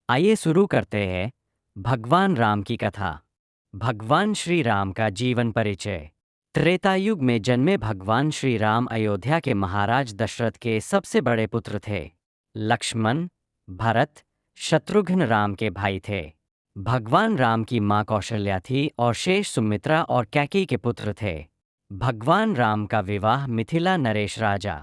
आइए शुरू करते हैं भगवान राम की कथा। भगवान श्री राम का जीवन परिचय। त्रेता युग में जन्मे भगवान श्री राम अयोध्या के महाराज दशरथ के सबसे बड़े पुत्र थे। लक्ष्मण, भरत, शत्रुघ्न राम के भाई थे। भगवान राम की माँ कौशल्या थी और शेष सुमित्रा और कैकेयी के पुत्र थे। भगवान राम का विवाह मिथिला नरेश राजा।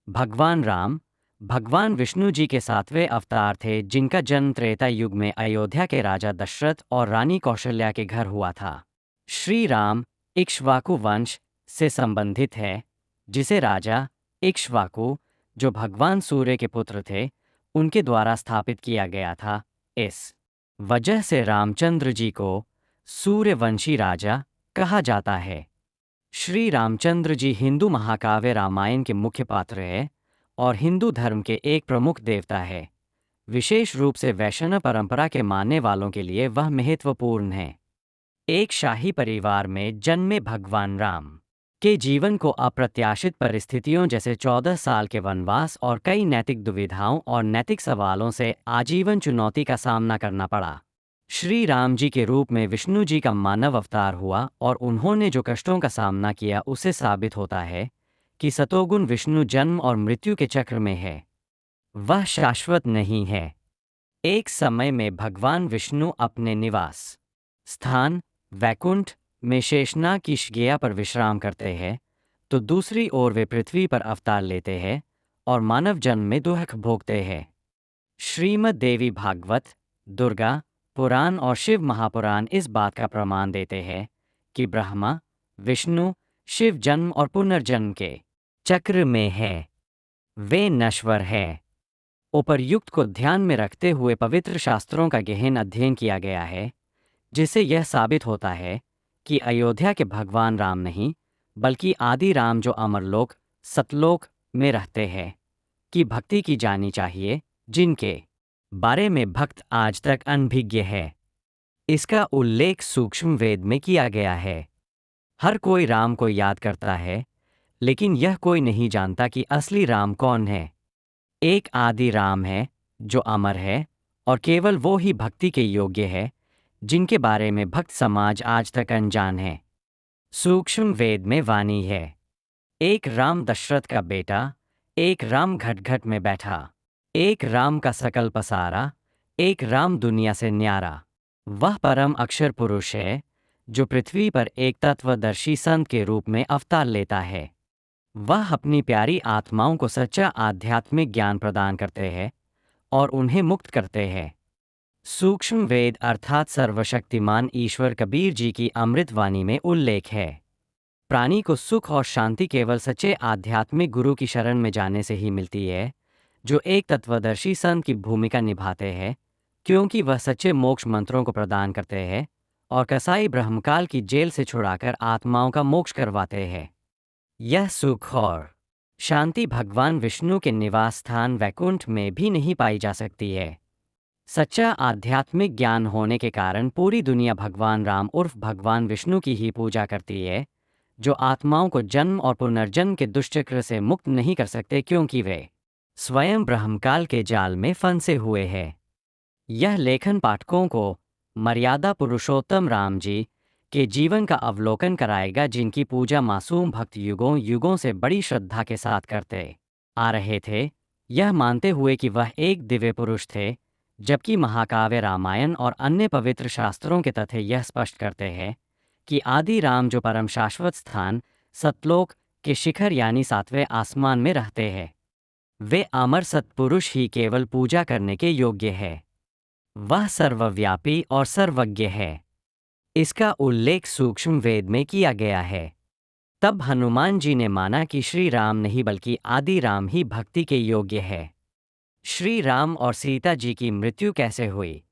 भगवान राम भगवान विष्णु जी के 7वें अवतार थे, जिनका जन्म त्रेता युग में अयोध्या के राजा दशरथ और रानी कौशल्या के घर हुआ था। श्री राम इक्ष्वाकु वंश से संबंधित है, जिसे राजा इक्ष्वाकु, जो भगवान सूर्य के पुत्र थे, उनके द्वारा स्थापित किया गया था। इस वजह से रामचंद्र जी को सूर्यवंशी राजा कहा जाता है। श्री रामचंद्र जी हिंदू महाकाव्य रामायण के मुख्य पात्र हैं और हिंदू धर्म के एक प्रमुख देवता है। विशेष रूप से वैष्णव परंपरा के मानने वालों के लिए वह महत्वपूर्ण है। एक शाही परिवार में जन्मे भगवान राम के जीवन को अप्रत्याशित परिस्थितियों जैसे 14 साल के वनवास और कई नैतिक दुविधाओं और नैतिक सवालों से आजीवन चुनौती का सामना करना पड़ा। श्री राम जी के रूप में विष्णु जी का मानव अवतार हुआ और उन्होंने जो कष्टों का सामना किया, उससे साबित होता है कि सतोगुण विष्णु जन्म और मृत्यु के चक्र में है, वह शाश्वत नहीं है। एक समय में भगवान विष्णु अपने निवास स्थान वैकुंठ में शेषनाग की शैया पर विश्राम करते हैं, तो दूसरी ओर वे पृथ्वी पर अवतार लेते हैं और मानव जन्म में दुख भोगते हैं। श्रीमद् देवी भागवत, दुर्गा पुराण और शिव महापुराण इस बात का प्रमाण देते हैं कि ब्रह्मा विष्णु शिव जन्म और पुनर्जन्म के चक्र में है, वे नश्वर है। उपर्युक्त को ध्यान में रखते हुए पवित्र शास्त्रों का गहन अध्ययन किया गया है, जिससे यह साबित होता है कि अयोध्या के भगवान राम नहीं, बल्कि आदि राम जो अमरलोक सतलोक में रहते हैं, की भक्ति की जानी चाहिए, जिनके बारे में भक्त आज तक अनभिज्ञ है। इसका उल्लेख सूक्ष्म वेद में किया गया है। हर कोई राम को याद करता है, लेकिन यह कोई नहीं जानता कि असली राम कौन है। एक आदि राम है जो अमर है और केवल वो ही भक्ति के योग्य है, जिनके बारे में भक्त समाज आज तक अनजान है। सूक्ष्म वेद में वाणी है, एक राम दशरथ का बेटा, एक राम घट घट में बैठा, एक राम का सकल पसारा, एक राम दुनिया से न्यारा। वह परम अक्षर पुरुष है जो पृथ्वी पर एक तत्वदर्शी संत के रूप में अवतार लेता है। वह अपनी प्यारी आत्माओं को सच्चा आध्यात्मिक ज्ञान प्रदान करते हैं और उन्हें मुक्त करते हैं। सूक्ष्म वेद अर्थात सर्वशक्तिमान ईश्वर कबीर जी की अमृतवाणी में उल्लेख है, प्राणी को सुख और शांति केवल सच्चे आध्यात्मिक गुरु की शरण में जाने से ही मिलती है, जो एक तत्वदर्शी संत की भूमिका निभाते हैं, क्योंकि वह सच्चे मोक्ष मंत्रों को प्रदान करते हैं और कसाई ब्रह्मकाल की जेल से छुड़ाकर आत्माओं का मोक्ष करवाते हैं। यह सुख और शांति भगवान विष्णु के निवास स्थान वैकुंठ में भी नहीं पाई जा सकती है। सच्चा आध्यात्मिक ज्ञान होने के कारण पूरी दुनिया भगवान राम उर्फ भगवान विष्णु की ही पूजा करती है, जो आत्माओं को जन्म और पुनर्जन्म के दुष्चक्र से मुक्त नहीं कर सकते, क्योंकि वे स्वयं ब्रह्मकाल के जाल में फंसे हुए हैं। यह लेखन पाठकों को मर्यादा पुरुषोत्तम राम जी के जीवन का अवलोकन कराएगा, जिनकी पूजा मासूम भक्त युगों युगों से बड़ी श्रद्धा के साथ करते आ रहे थे, यह मानते हुए कि वह एक दिव्य पुरुष थे, जबकि महाकाव्य रामायण और अन्य पवित्र शास्त्रों के तथ्य यह स्पष्ट करते हैं कि आदि राम जो परम शाश्वत स्थान सतलोक के शिखर यानी 7वें आसमान में रहते हैं, वे अमर सत्पुरुष ही केवल पूजा करने के योग्य है। वह सर्वव्यापी और सर्वज्ञ है। इसका उल्लेख सूक्ष्म वेद में किया गया है। तब हनुमान जी ने माना कि श्री राम नहीं बल्कि आदि राम ही भक्ति के योग्य है। श्री राम और सीता जी की मृत्यु कैसे हुई?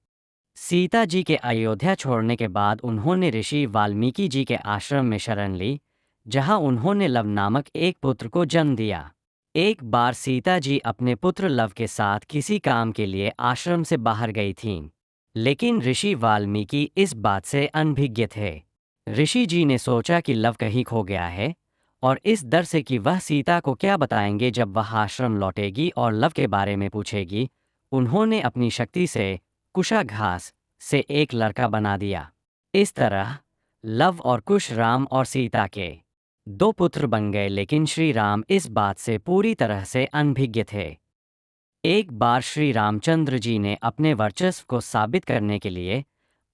सीता जी के अयोध्या छोड़ने के बाद उन्होंने ऋषि वाल्मीकि जी के आश्रम में शरण ली, जहां उन्होंने लव नामक एक पुत्र को जन्म दिया। एक बार सीता जी अपने पुत्र लव के साथ किसी काम के लिए आश्रम से बाहर गई थीं, लेकिन ऋषि वाल्मीकि इस बात से अनभिज्ञ थे। ऋषि जी ने सोचा कि लव कहीं खो गया है, और इस डर से कि वह सीता को क्या बताएंगे जब वह आश्रम लौटेगी और लव के बारे में पूछेगी, उन्होंने अपनी शक्ति से कुशाघास से एक लड़का बना दिया। इस तरह लव और कुश राम और सीता के दो पुत्र बन गए, लेकिन श्री राम इस बात से पूरी तरह से अनभिज्ञ थे। एक बार श्री रामचंद्र जी ने अपने वर्चस्व को साबित करने के लिए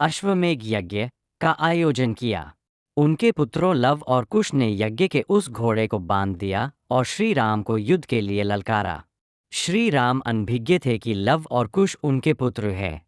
अश्वमेध यज्ञ का आयोजन किया। उनके पुत्रों लव और कुश ने यज्ञ के उस घोड़े को बांध दिया और श्री राम को युद्ध के लिए ललकारा। श्री राम अनभिज्ञ थे कि लव और कुश उनके पुत्र हैं।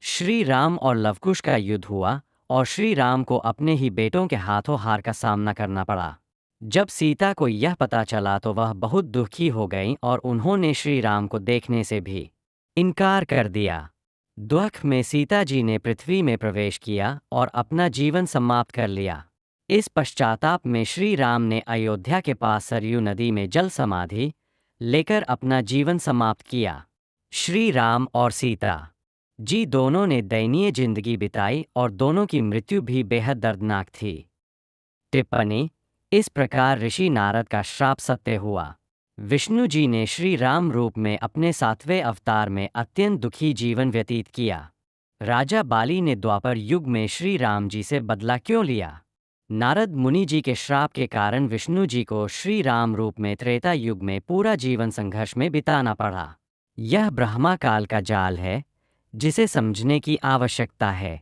श्री राम और लवकुश का युद्ध हुआ और श्री राम को अपने ही बेटों के हाथों हार का सामना करना पड़ा। जब सीता को यह पता चला तो वह बहुत दुखी हो गईं और उन्होंने श्री राम को देखने से भी इनकार कर दिया। दुख में सीता जी ने पृथ्वी में प्रवेश किया और अपना जीवन समाप्त कर लिया। इस पश्चाताप में श्री राम ने अयोध्या के पास सरयू नदी में जल समाधि लेकर अपना जीवन समाप्त किया। श्री राम और सीता जी दोनों ने दयनीय जिंदगी बिताई और दोनों की मृत्यु भी बेहद दर्दनाक थी। टिप्पणी: इस प्रकार ऋषि नारद का श्राप सत्य हुआ। विष्णु जी ने श्री राम रूप में अपने 7वें अवतार में अत्यंत दुखी जीवन व्यतीत किया। राजा बाली ने द्वापर युग में श्री राम जी से बदला क्यों लिया? नारद मुनि जी के श्राप के कारण विष्णु जी को श्री राम रूप में त्रेता युग में पूरा जीवन संघर्ष में बिताना पड़ा। यह ब्रह्मा काल का जाल है जिसे समझने की आवश्यकता है।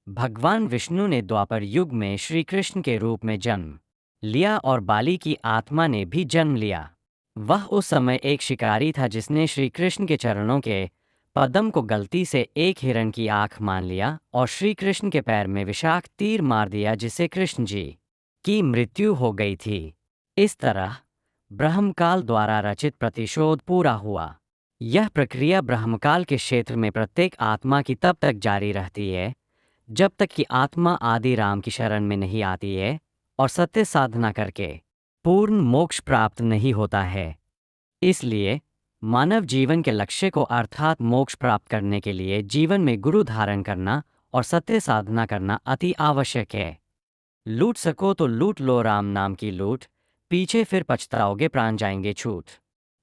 भगवान विष्णु ने द्वापर युग में श्री कृष्ण के रूप में जन्म लिया और बाली की आत्मा ने भी जन्म लिया। वह उस समय एक शिकारी था जिसने श्री कृष्ण के चरणों के पद्म को गलती से एक हिरण की आंख मान लिया और श्री कृष्ण के पैर में विषाक्त तीर मार दिया, जिससे कृष्ण जी की मृत्यु हो गई थी। इस तरह ब्रह्मकाल द्वारा रचित प्रतिशोध पूरा हुआ। यह प्रक्रिया ब्रह्मकाल के क्षेत्र में प्रत्येक आत्मा की तब तक जारी रहती है जब तक कि आत्मा आदि राम की शरण में नहीं आती है और सत्य साधना करके पूर्ण मोक्ष प्राप्त नहीं होता है। इसलिए मानव जीवन के लक्ष्य को अर्थात मोक्ष प्राप्त करने के लिए जीवन में गुरु धारण करना और सत्य साधना करना अति आवश्यक है। लूट सको तो लूट लो राम नाम की लूट, पीछे फिर पछताओगे प्राण जाएंगे छूट।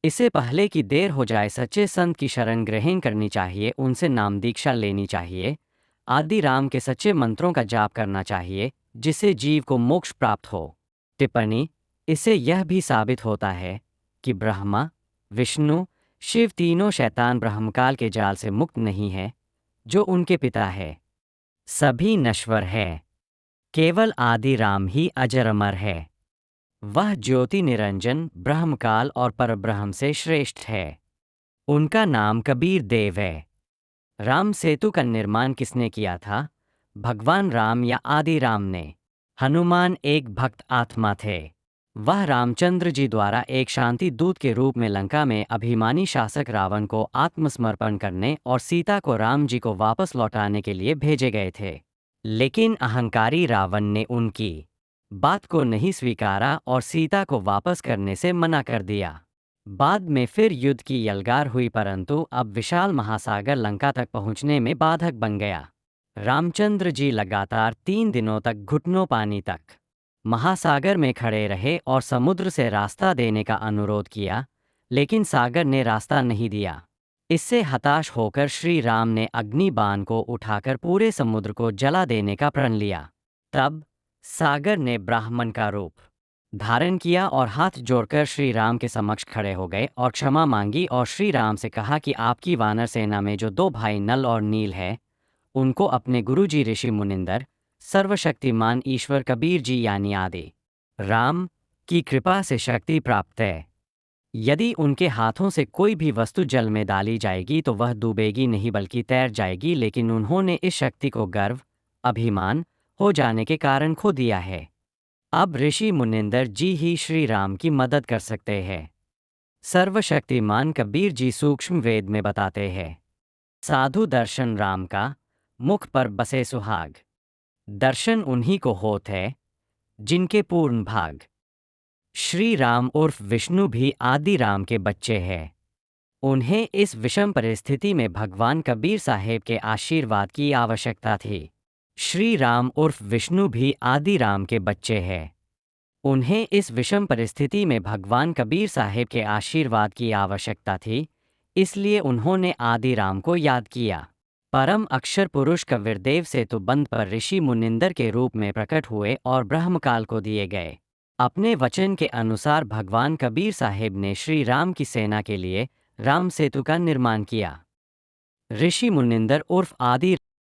इससे पहले कि देर हो जाए सच्चे संत की शरण ग्रहण करनी चाहिए, उनसे नाम दीक्षा लेनी चाहिए, आदि राम के सच्चे मंत्रों का जाप करना चाहिए जिससे जीव को मोक्ष प्राप्त हो। टिप्पणी: इससे यह भी साबित होता है कि ब्रह्मा, विष्णु, शिव तीनों शैतान ब्रह्मकाल के जाल से मुक्त नहीं है जो उनके पिता है। सभी नश्वर है, केवल आदि राम ही अजर अमर है। वह ज्योति निरंजन ब्रह्मकाल और परब्रह्म से श्रेष्ठ है। उनका नाम कबीर देव है। राम सेतु का निर्माण किसने किया था? भगवान राम या आदि राम ने। हनुमान एक भक्त आत्मा थे। वह रामचंद्र जी द्वारा एक शांति दूत के रूप में लंका में अभिमानी शासक रावण को आत्मसमर्पण करने और सीता को राम जी को वापस लौटाने के लिए भेजे गए थे, लेकिन अहंकारी रावण ने उनकी बात को नहीं स्वीकारा और सीता को वापस करने से मना कर दिया। बाद में फिर युद्ध की यलगार हुई, परंतु अब विशाल महासागर लंका तक पहुंचने में बाधक बन गया। रामचंद्र जी लगातार 3 दिनों तक घुटनों पानी तक महासागर में खड़े रहे और समुद्र से रास्ता देने का अनुरोध किया, लेकिन सागर ने रास्ता नहीं दिया। इससे हताश होकर श्री राम ने अग्नि बाण को उठाकर पूरे समुद्र को जला देने का प्रण लिया। तब सागर ने ब्राह्मण का रूप धारण किया और हाथ जोड़कर श्री राम के समक्ष खड़े हो गए और क्षमा मांगी और श्री राम से कहा कि आपकी वानर सेना में जो 2 भाई नल और नील है, उनको अपने गुरुजी ऋषि मुनिंदर, सर्वशक्तिमान ईश्वर कबीर जी यानी आदि राम की कृपा से शक्ति प्राप्त है। यदि उनके हाथों से कोई भी वस्तु जल में डाली जाएगी तो वह डूबेगी नहीं बल्कि तैर जाएगी, लेकिन उन्होंने इस शक्ति को गर्व, अभिमान हो जाने के कारण खो दिया है। अब ऋषि मुनिंदर जी ही श्री राम की मदद कर सकते हैं। सर्वशक्तिमान कबीर जी सूक्ष्म वेद में बताते हैं, साधु दर्शन राम का, मुख पर बसे सुहाग। दर्शन उन्हीं को होत है जिनके पूर्ण भाग। श्री राम उर्फ विष्णु भी आदि राम के बच्चे हैं। उन्हें इस विषम परिस्थिति में भगवान कबीर साहेब के आशीर्वाद की आवश्यकता थी। श्री राम उर्फ विष्णु भी आदि राम के बच्चे हैं। उन्हें इस विषम परिस्थिति में भगवान कबीर साहेब के आशीर्वाद की आवश्यकता थी, इसलिए उन्होंने आदि राम को याद किया। परम अक्षर पुरुष कबीरदेव सेतुबंध पर ऋषि मुनिंदर के रूप में प्रकट हुए और ब्रह्मकाल को दिए गए। अपने वचन के अनुसार भगवान कबीर साहिब ने श्री राम की सेना के लिए राम सेतु का निर्माण किया। ऋषि मुनिंदर उर्फ आदि